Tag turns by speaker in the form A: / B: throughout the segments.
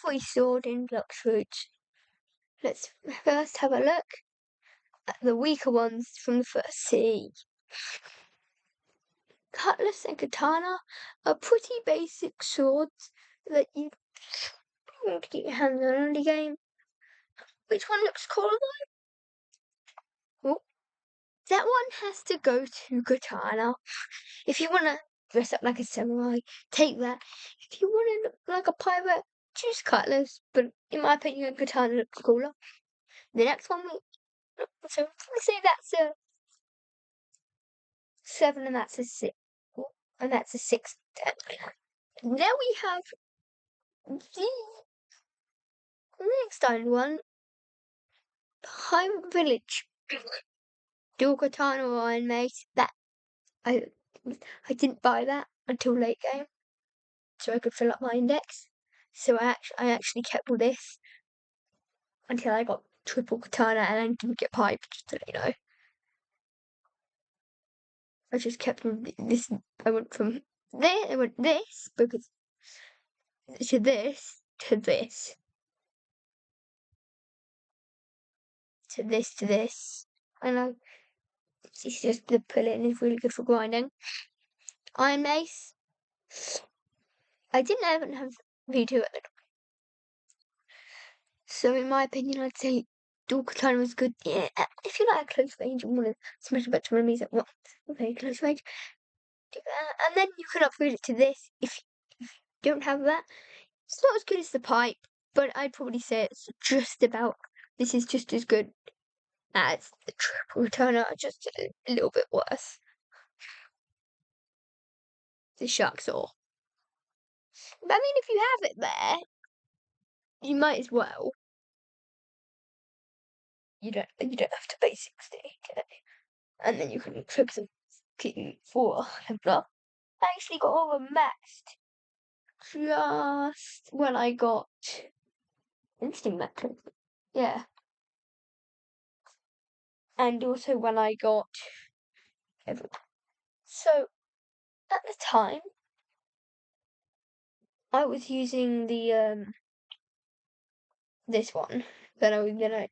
A: every sword in Longsword. Let's first have a look at the weaker ones from the first sea. Cutlass and Katana are pretty basic swords that you want to get your hands on in the game. Which one looks cooler though? Oh, that one has to go to Katana. If you want to dress up like a samurai, take that. If you want to look like a pirate, choose Cutlass. But in my opinion, Katana looks cooler. The next one, so let's say that's a 7 and that's a 6. And that's a 6. Now we have the next iron one. Home Village. Dual Katana or Iron Mace. That I didn't buy that until late game, so I could fill up my index. So I actually kept all this until I got triple Katana and I didn't get piped. So you know, I just kept this. I went from there. I went this because to this to this to this to this. And it's just the pull-in is really good for grinding. Iron Mace. I didn't even have V2 at the time. So in my opinion, I'd say dual Katana was good. Yeah, if you like a close range and want to smash a bunch of enemies at once, okay, close range, do that. And then you can upgrade it to this if you don't have that. It's not as good as the pipe, but I'd probably say it's just about, this is just as good as the triple Katana, just a little bit worse. The shark saw. But I mean, if you have it there, you might as well. You don't have to pay 60, okay? And then you can focus on getting 4 level up. I actually got over maxed just when I got instinct max. Yeah. And also when I got everything. So at the time I was using the this one. Then I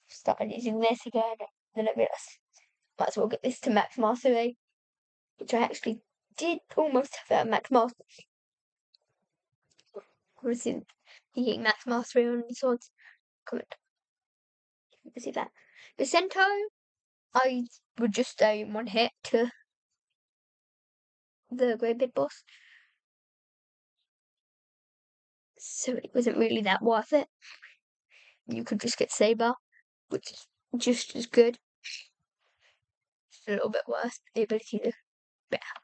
A: started using this again. Then I realised might as well get this to max mastery, which I actually did almost have that max mastery. Obviously, getting max mastery on the swords. Comment. You can see that. Bisento, I would just stay in one hit to the Great Big Boss. So it wasn't really that worth it. You could just get Saber, which is just as good. Just a little bit worse. The ability to better.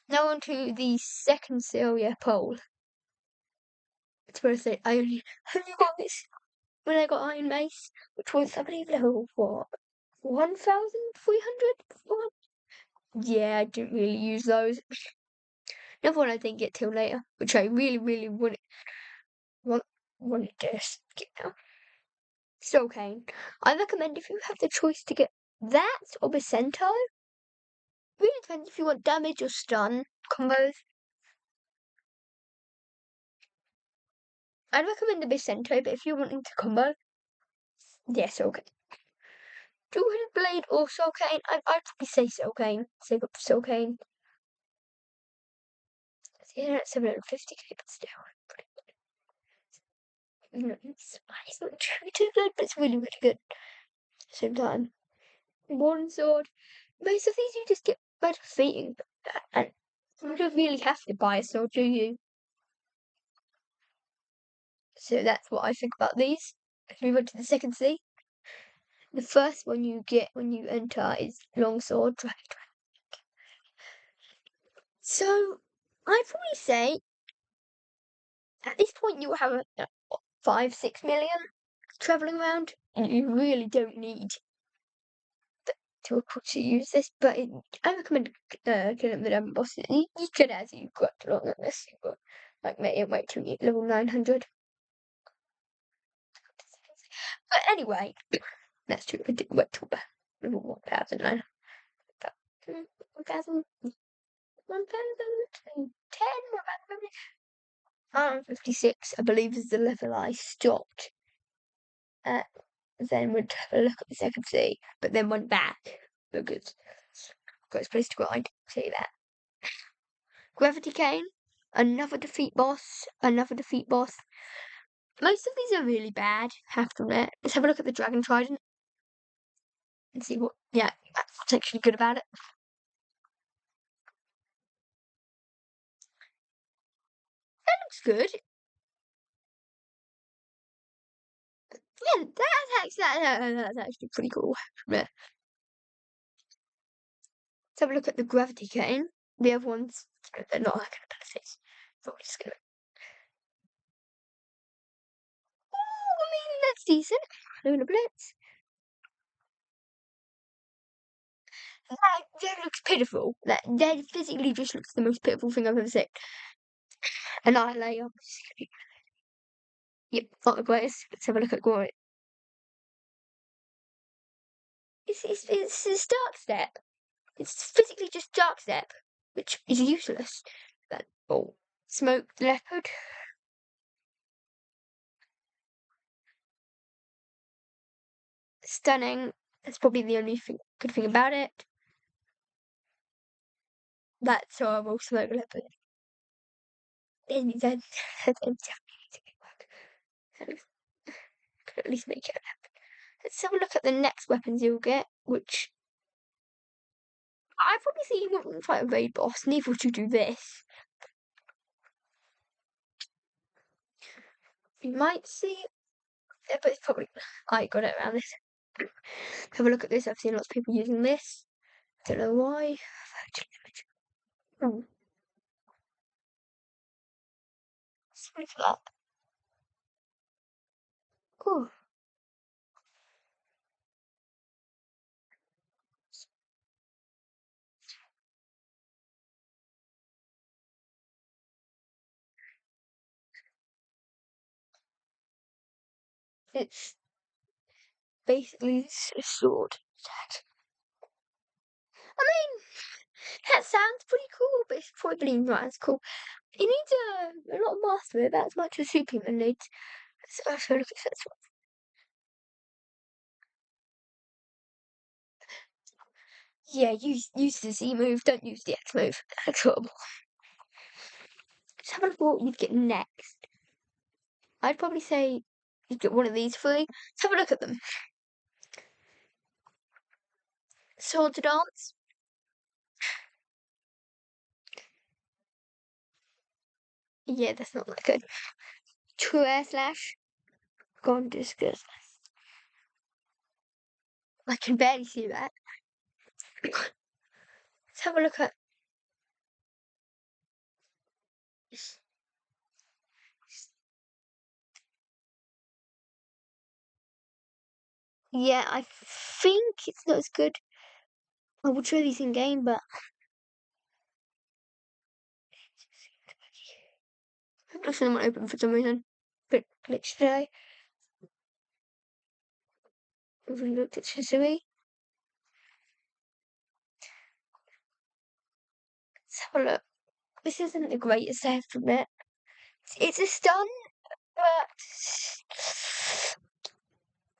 A: Now on to the second Celia pole. It's where I say I only got this when I got Iron Mace, which was I believe level 1,300? Yeah, I didn't really use those. Another one I didn't get till later, which I really wanted to get now. Soul Cane. I recommend if you have the choice to get that or Bisento. Really depends if you want damage or stun combos. I'd recommend the Bisento, but if you're wanting to combo, yeah, Soul Cane. Two-headed blade or Soul Cane? I'd probably say Soul Cane. Save up for Soul Cane. Yeah, at 750k, but still. It's not too good, but it's really good. At the same time. Warden sword. Most of these you just get by defeating, and you don't really have to buy a sword, do you? So that's what I think about these. Let's move on to the second C. The first one you get when you enter is Longsword. So I'd probably say at this point you have 5-6 million traveling around, and you really don't need to use this. But I recommend killing the diamond boss. You could, as you got along on this, you got like wait to level 900. But anyway, let's do it. Wait till level 1,009. 1,000, 1,010. 156, I believe, is the level I stopped at. Then went to have a look at the second sea, but then went back because I've got a place to grind. See that. Gravity Cane, another defeat boss, another defeat boss. Most of these are really bad, have to admit. Let's have a look at the Dragon Trident and see what's actually good about it. That looks good. Yeah, that's actually pretty cool. Let's have a look at the Gravity Cane. The other ones, they're not that kind of abilities. Probably just gonna. Oh, I mean, that's decent. Lunar Blitz. That looks pitiful. That physically just looks the most pitiful thing I've ever seen. Annihilate. Yep, not the greatest. Let's have a look at Glory. It's Dark Step. It's physically just Dark Step, which is useless. That Smoked Leopard. Stunning. That's probably the only good thing about it. That's horrible. Smoked Leopard. Then definitely need to get work. Could at least make it happen. Let's have a look at the next weapons you'll get, which I probably think you wouldn't fight a raid boss. Neither would you do this. You might see, but it's probably I got it around this. Have a look at this. I've seen lots of people using this. Don't know why. Oh, sorry for that. Oh, it's basically a sword. I mean, that sounds pretty cool, but it's probably not as cool. It needs a lot of mastery, about as much as Superman needs. So look at that. Yeah, use the Z move, don't use the X move. That's horrible. Let's have a look at what you'd get next. I'd probably say you'd get one of these three. Let's have a look at them. Sword to Dance. Yeah, that's not that good. True Air Slash. Gone Discus. I can barely see that. Let's have a look at. Yeah, I think it's not as good. I will try these in game, but I'm just not open for some reason. But glitch today. Have we looked at Shisui? Let's have a look. This isn't the greatest, I have to admit. It's a stun, but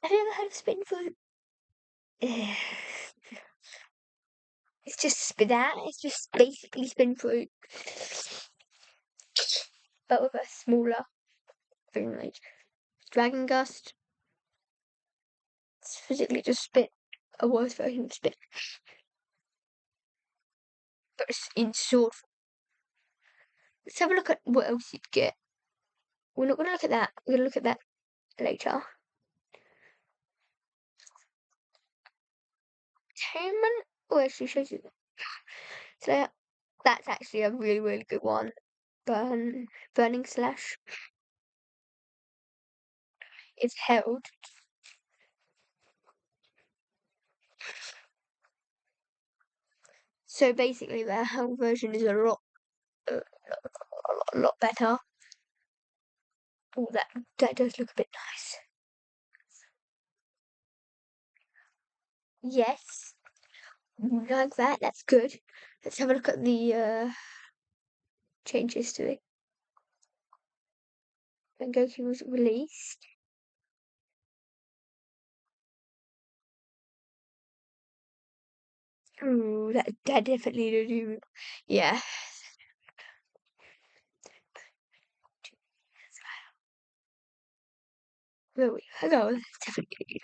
A: have you ever heard of spin fruit? It's just that. It's just basically spin fruit, but with a smaller thing range. Dragon Gust. It's physically just spit, a worse version of spit, but it's in sword. Let's have a look at what else you'd get. We're not going to look at that. We're going to look at that later. Entertainment. Oh, actually shows you. So that's actually a really, really good one. Burning Slash. It's held. So basically, the held version is a lot better. Oh, that does look a bit nice. Yes, like that. That's good. Let's have a look at the change history. Rengoku was released. Ooh, that definitely did do. Yeah. Really? No, that's definitely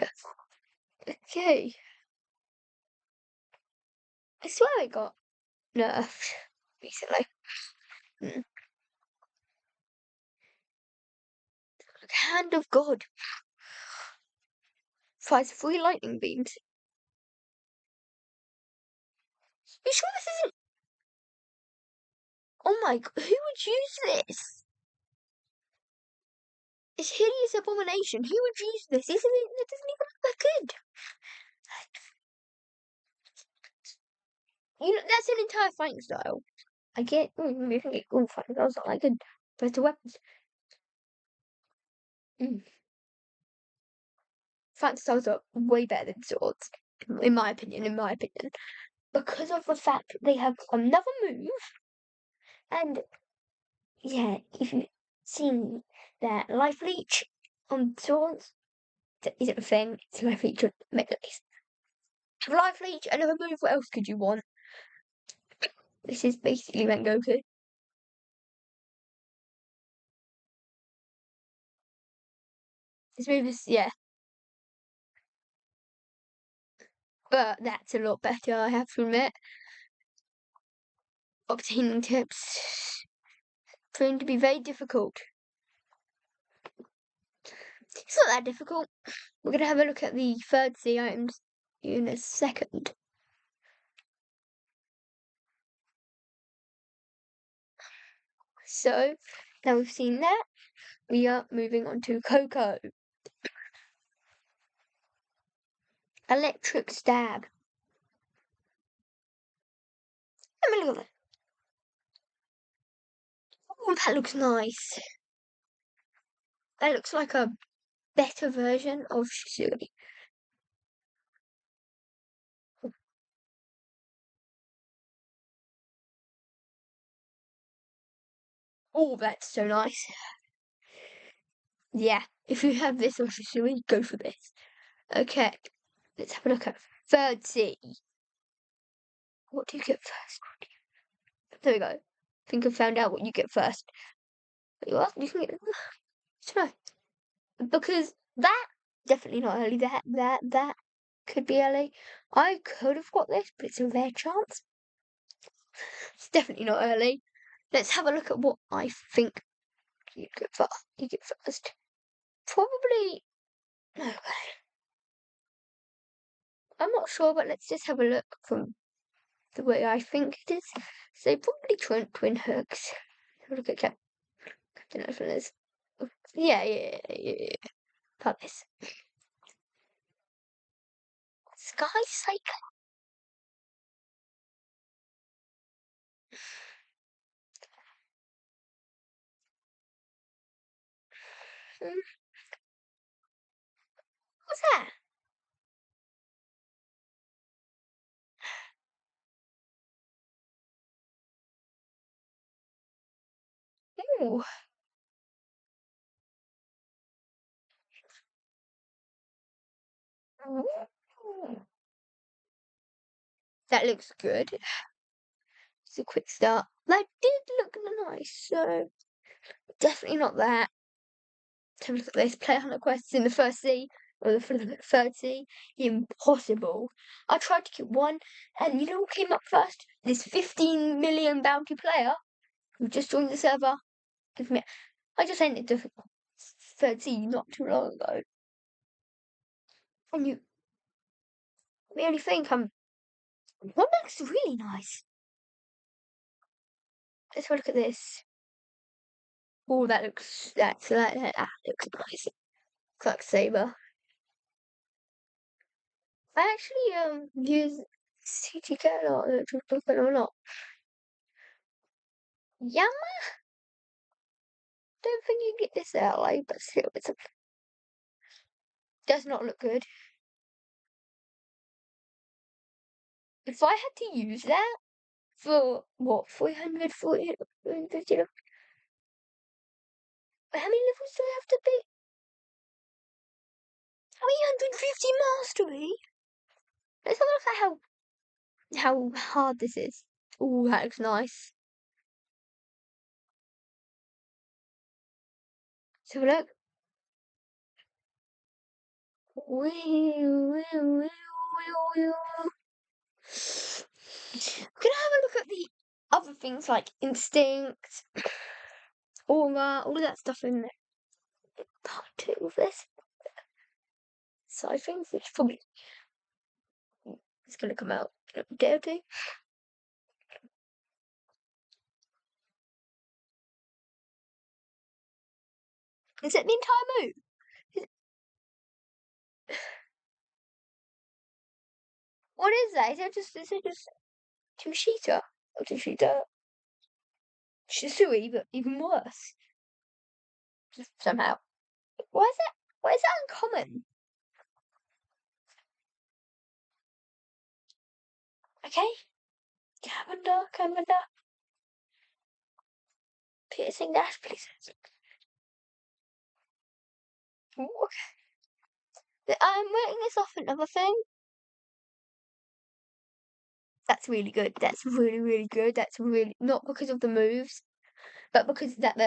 A: okay. I swear it got nerfed recently. Mm. Hand of God. Fires 3 lightning beams. You sure this isn't? Oh my God, who would use this? It's hideous abomination. Who would use this? Isn't it? It doesn't even look that good. You know, that's an entire fighting style. I get, you can get good fighting styles, not like good better weapons. Fighting styles are way better than swords, in my opinion. Because of the fact that they have another move, and yeah, if you've seen that life leech on swords, that isn't a thing, it's life leech on melee. Life leech, another move, what else could you want? This is basically Rengoku. This move is, yeah. But that's a lot better, I have to admit. Obtaining tips proving to be very difficult. It's not that difficult. We're going to have a look at the third C items in a second. So, now we've seen that, we are moving on to Koko. Electric stab. Let me look at that. Oh, that looks nice. That looks like a better version of Shisui. Oh, that's so nice. Yeah, if you have this on Shisui, go for this. Okay, let's have a look at third C. What do you get first? There we go. I think I found out what you get first. You can get. I because that definitely not early. That could be early. I could have got this, but it's a rare chance. It's definitely not early. Let's have a look at what I think you get first. You get first. Probably no. I'm not sure, but let's just have a look from the way I think it is. So probably twin hooks. Have a look at Captain. Yeah. Palace. Sky Cycle. What's that? Ooh. That looks good. It's a quick start. That did look nice, so definitely not that. Let's have a look at this. Play 100 quests in the first sea, or the third sea. Impossible. I tried to get one, and you know what came up first? This 15 million bounty player who just joined the server. I just ended the third sea not too long ago. And you really think I'm. What looks really nice? Let's have a look at this. Oh, that looks that looks nice. Looks like Saber. I actually use CTK a lot, a lot. Yama? Don't think you get this out like, but still, it's a, does not look good. If I had to use that for what 340, How many levels do I have to be? 350 mastery? Let's have a look at how hard this is. Oh, that looks nice. Let's have a look. We're gonna have a look at the other things like instinct, aura, all of that stuff in there. Part 2 of this. So I think it's probably gonna come out in a day or two. Is it the entire move? What is that? Is it just Tushita? Or Tushita? Shisui, but even worse. Somehow. Why is that uncommon? Okay. Canvander. Piercing dash, please. Ooh, okay. I'm writing this off another thing. That's really good. That's really, really good. That's really not because of the moves, but because that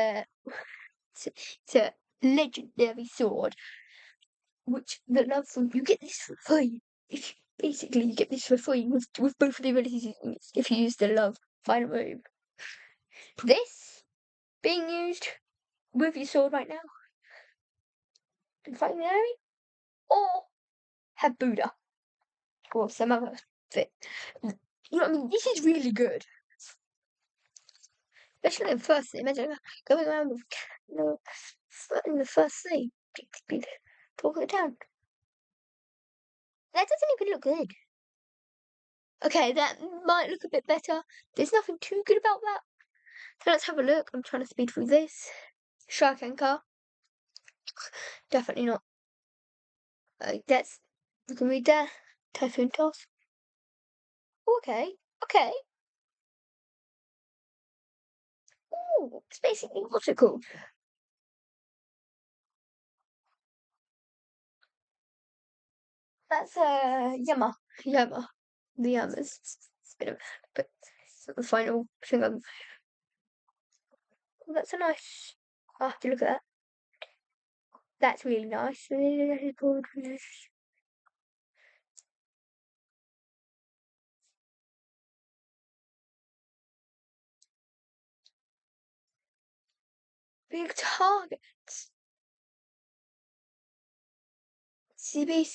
A: it's a legendary sword. Which the love from you get this for free. If basically you get this for free with both of the abilities if you use the love final move. This being used with your sword right now and fighting the enemy, or have Buddha or some other fit. You know what I mean? This is really good. Especially in the first thing. Imagine going around with in the first thing. Talking it down. That doesn't even look good. Okay, that might look a bit better. There's nothing too good about that. So let's have a look. I'm trying to speed through this. Shark Anchor. Definitely not. You can read there. Typhoon Toss. Okay. Okay. Ooh, it's basically what's it called? That's Yama. Yama. The Yamas. It's a bit of but it's not the final thing I'm oh, that's a nice you look at that. That's really nice. Big targets. CB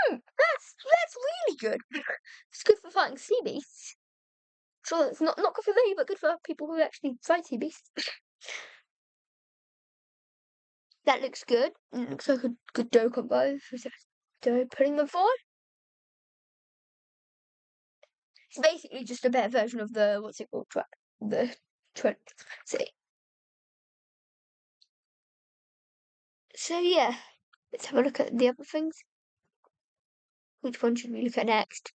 A: that's really good. It's good for fighting sea beasts. Sure, it's not good for me, but good for people who actually fight sea beasts. That looks good. It looks like a good dough combo. So putting them forward. It's basically just a better version of the what's it called? The see. So yeah, let's have a look at the other things. Which one should we look at next?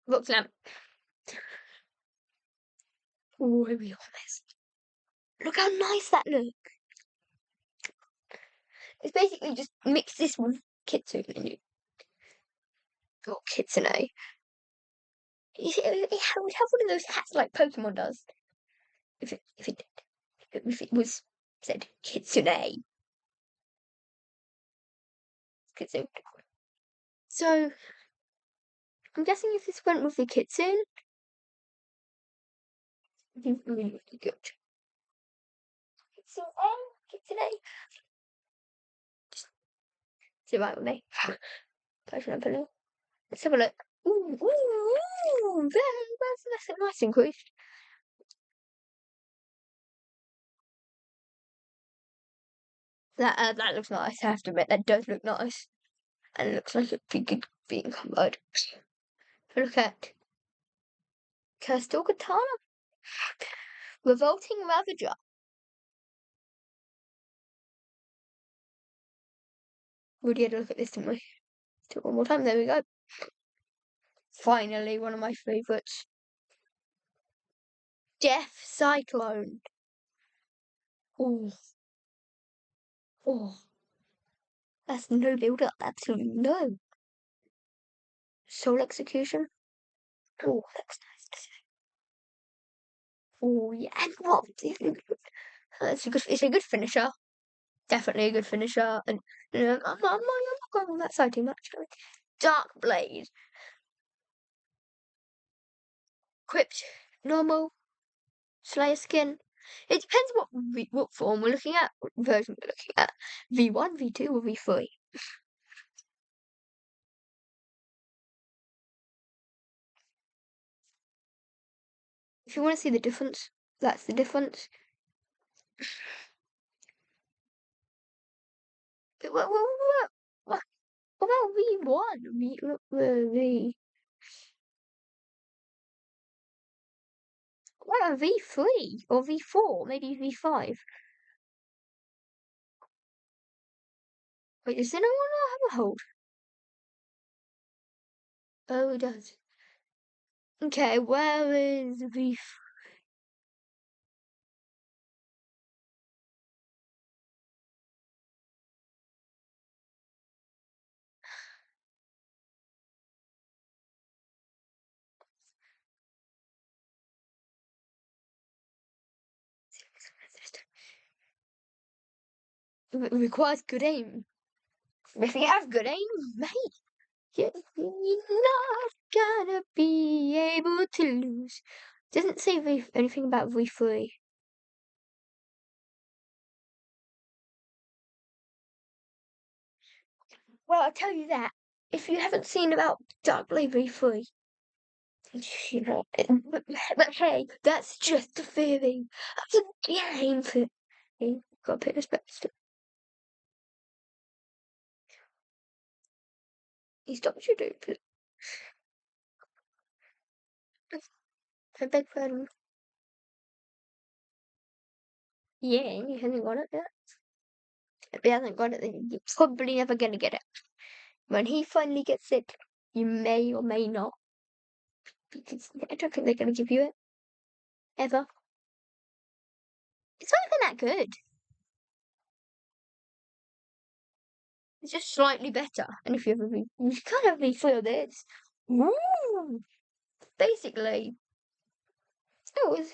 A: Rock lamp. Oh, here we are. Look how nice that looks. It's basically just mix this with Kitsune or Kitsune. It would have one of those hats like Pokemon does. If it was said Kitsune. Kitsune. So I'm guessing if this went with the Kitsune, it'd be really, really good. Kitsune. Sit right with me. Let's have a look. Ooh, that's a nice increase. That looks nice. I have to admit, that does look nice, and it looks like it'd be good being comboed. Look at Crystal Katana, Revolting Ravager. We already had a look at this, didn't we? Let's do it one more time. There we go. Finally, one of my favourites. Death Cyclone. Oh. Oh. That's no build up, absolutely no. Soul Execution. Oh, that's nice. Oh yeah, and what? It's a good finisher. Definitely a good finisher. And I'm not going on that side too much. Dark Blade. Crypt. Normal. Slayer skin. It depends what form we're looking at, what version we're looking at. V1, V2, or V3. If you want to see the difference, that's the difference. What about V1? What about V3 or V4? Maybe V5. Wait, does anyone not have a hold? Oh, it does. Okay, where is V? It requires good aim. If you have good aim, mate, you're not gonna be able to lose. Doesn't say anything about V3. Well, I'll tell you that. If you haven't seen about Dark Blade V3, you know, but hey, that's just a theory. That's a game for you. Gotta put respect to. He stopped you, dude. I beg pardon. Yeah, he hasn't got it yet. If he hasn't got it, then you're probably never gonna get it. When he finally gets it, you may or may not. Because I don't think they're gonna give you it. Ever. It's not even that good. It's just slightly better. And if you ever you kind of feel this. Ooh. Basically, it was.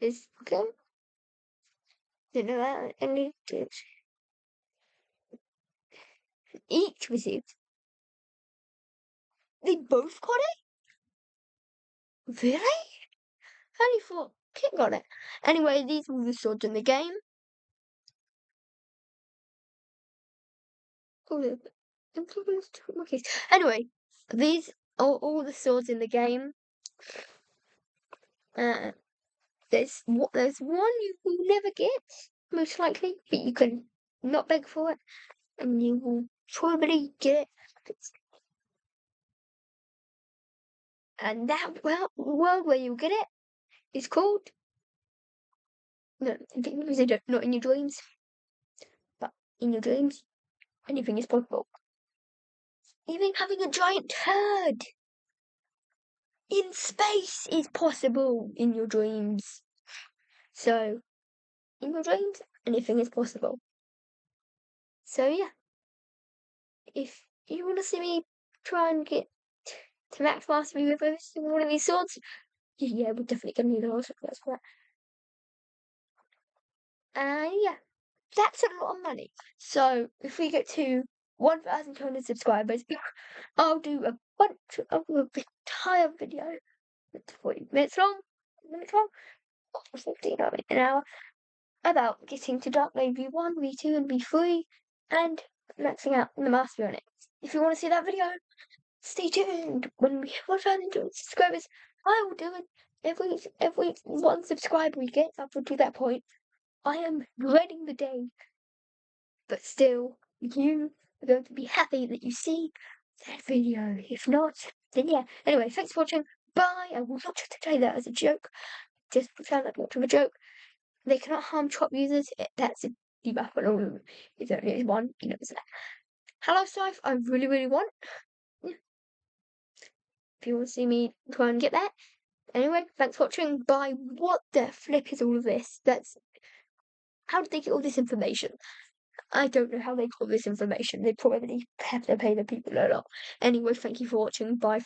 A: It's good. You know that, and each received. They both got it? Really? I only thought Kit got it. Anyway, these were the swords in the game. Anyway, these are all the swords in the game. There's one you will never get, most likely, but you can not beg for it, and you will probably get it. And that world where you get it is called no, not in your dreams, but in your dreams, anything is possible. Even having a giant turd in space is possible in your dreams. So, in your dreams, anything is possible. So yeah, if you want to see me try and get to max mastery with one of these swords, yeah, we're definitely gonna need a lot of that's for that. Yeah, that's a lot of money. So if we get to 1,200 subscribers, I'll do a bunch of an entire video. It's 40 minutes long, or 15 of it an hour, about getting to Dark Blade V1, V2, and V3, and maxing out the mastery on it. If you want to see that video, stay tuned. When we have 1,200 subscribers, I will do it. Every one subscriber we get up until that point, I am dreading the day. But still, you are going to be happy that you see that video. If not, then yeah. Anyway, thanks for watching. Bye. I will not say that as a joke. Just pretend like much of a joke. They cannot harm chop users. That's a debuff on all of them. It's only one, so that. Hallow Scythe, I really want. Yeah. If you want to see me try and get that. Anyway, thanks for watching. Bye. What the flip is all of this? How did they get all this information? I don't know how they got this information. They probably have to pay the people a lot. Anyway, thank you for watching. Bye.